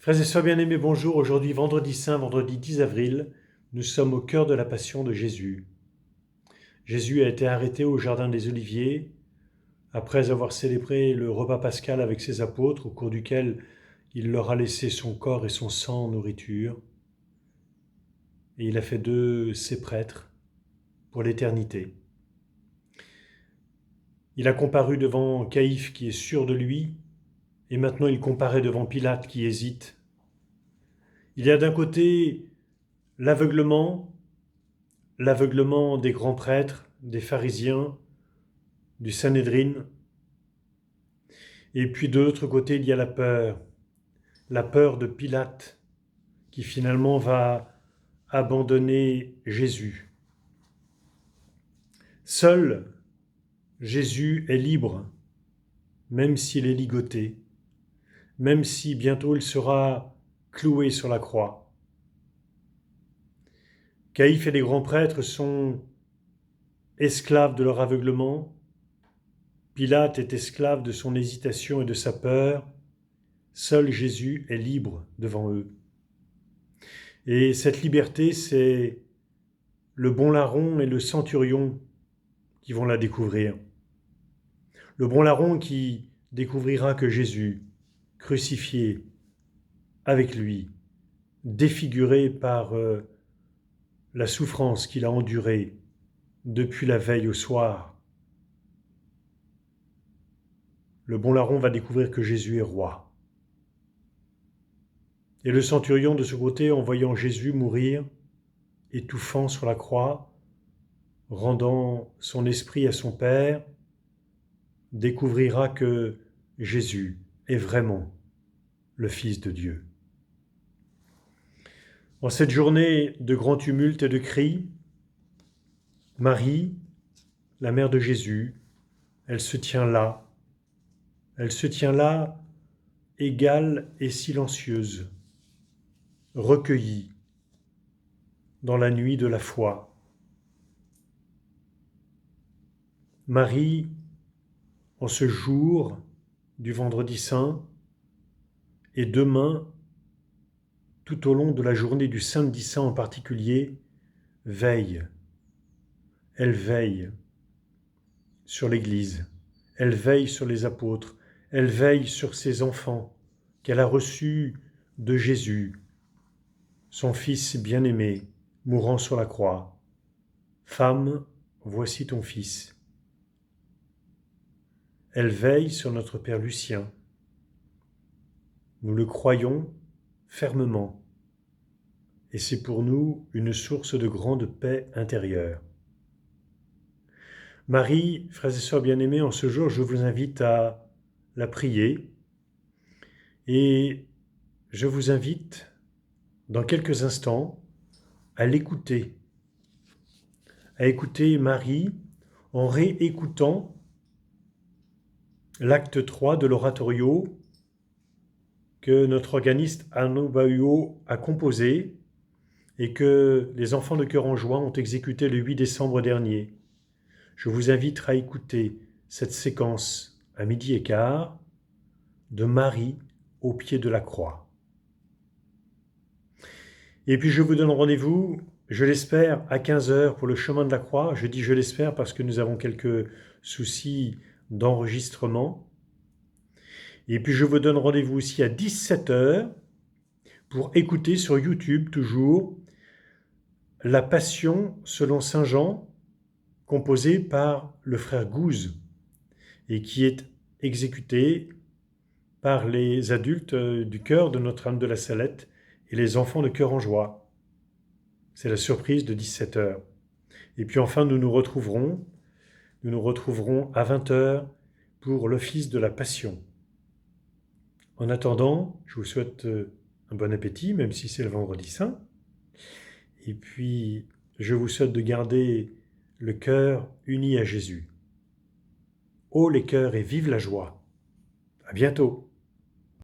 Frères et sœurs bien-aimés, bonjour. Aujourd'hui, vendredi saint, vendredi 10 avril, nous sommes au cœur de la passion de Jésus. Jésus a été arrêté au Jardin des Oliviers après avoir célébré le repas pascal avec ses apôtres, au cours duquel il leur a laissé son corps et son sang en nourriture. Et il a fait d'eux ses prêtres pour l'éternité. Il a comparu devant Caïphe qui est sûr de lui, et maintenant il comparaît devant Pilate qui hésite. Il y a d'un côté l'aveuglement des grands prêtres, des pharisiens, du Sanhédrin. Et puis de l'autre côté, il y a la peur de Pilate, qui finalement va abandonner Jésus. Seul Jésus est libre, même s'il est ligoté, même si bientôt il sera cloué sur la croix. Caïphe et les grands prêtres sont esclaves de leur aveuglement. Pilate est esclave de son hésitation et de sa peur. Seul Jésus est libre devant eux. Et cette liberté, c'est le bon larron et le centurion qui vont la découvrir. Le bon larron qui découvrira que Jésus, crucifié avec lui, défiguré par la souffrance qu'il a endurée depuis la veille au soir, le bon larron va découvrir que Jésus est roi. Et le centurion de ce côté, en voyant Jésus mourir, étouffant sur la croix, rendant son esprit à son Père, découvrira que Jésus est vraiment le Fils de Dieu. En cette journée de grand tumulte et de cris, Marie, la mère de Jésus, elle se tient là, égale et silencieuse, recueillie dans la nuit de la foi. Marie, en ce jour du vendredi saint, et demain, tout au long de la journée du samedi saint en particulier, veille. Elle veille sur l'Église, elle veille sur les apôtres, elle veille sur ses enfants qu'elle a reçus de Jésus, son Fils bien-aimé, mourant sur la croix. Femme, voici ton Fils. Elle veille sur notre Père Lucien. Nous le croyons fermement, et c'est pour nous une source de grande paix intérieure. Marie, frères et sœurs bien-aimés, en ce jour, je vous invite à la prier, et je vous invite, dans quelques instants, à l'écouter, à écouter Marie en réécoutant l'acte 3 de l'oratorio que notre organiste Arnaud Bahuot a composé et que les enfants de Cœur en Joie ont exécuté le 8 décembre dernier. Je vous invite à écouter cette séquence à 12h15 de Marie au pied de la croix. Et puis je vous donne rendez-vous, je l'espère, à 15h pour le chemin de la croix. Je dis je l'espère parce que nous avons quelques soucis d'enregistrement. Et puis je vous donne rendez-vous aussi à 17h pour écouter sur YouTube toujours la Passion selon Saint Jean, composée par le frère Gouze et qui est exécutée par les adultes du chœur de Notre-Dame de la Salette et les enfants de Cœur en Joie. C'est la surprise de 17h. Et puis enfin, nous nous retrouverons à 20h pour l'office de la Passion. En attendant, je vous souhaite un bon appétit, même si c'est le vendredi saint. Et puis, je vous souhaite de garder le cœur uni à Jésus. Ô les cœurs et vive la joie. À bientôt.